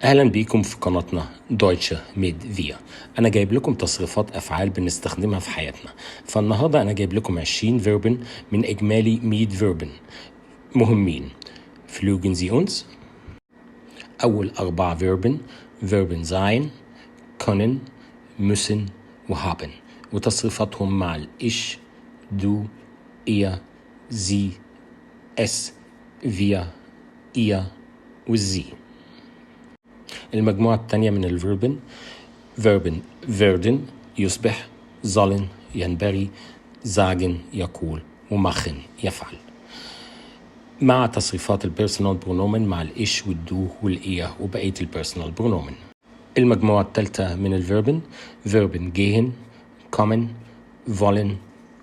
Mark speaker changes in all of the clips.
Speaker 1: أهلا بيكم في قناتنا Deutsche mit wir. أنا جايب لكم تصريفات أفعال بنستخدمها في حياتنا. فالنهاردة أنا جايب لكم 20 فيربن من إجمالي 100 فيربن مهمين. Pflügen Sie uns. أول 4 فيربن sein, können, müssen وhaben، وتصريفاتهم مع ich, du, ihr, sie, es, wir, ihr والزي. المجموعة الثانية من الفيربن werden يصبح، sollen ينبغي، sagen يقول، وmachen يفعل، مع تصريفات البيرسونال برونومن مع الإش والدو والإيه وبقية البيرسونال برونومن. المجموعة الثالثة من الفيربن gehen، kommen، wollen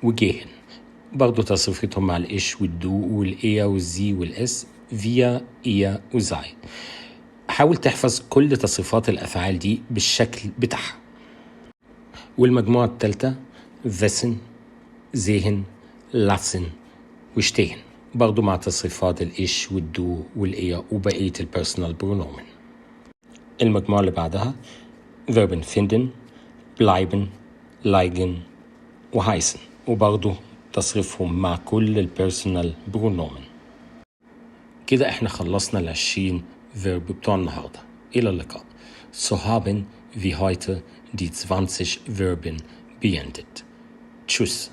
Speaker 1: وgehen، برضو تصريفتهم مع الإش والدو والإيه والزي والإس، wir ihr وزي. حاول تحفظ كل تصريفات الأفعال دي بالشكل بتاعها. والمجموعة الثالثة wissen، sehen، lassen وstehen، برضو مع تصريفات الإش والدو والإيه وبقية البيرسونال برونومن. المجموعة اللي بعدها verben finden، bleiben، liegen وheißen، وبرضو تصريفهم مع كل البيرسونال برونومن. كده احنا خلصنا ال20 فيرب بتوع النهارده. إلى اللقاء. So haben wir heute die 20 Verben beendet. Tschüss.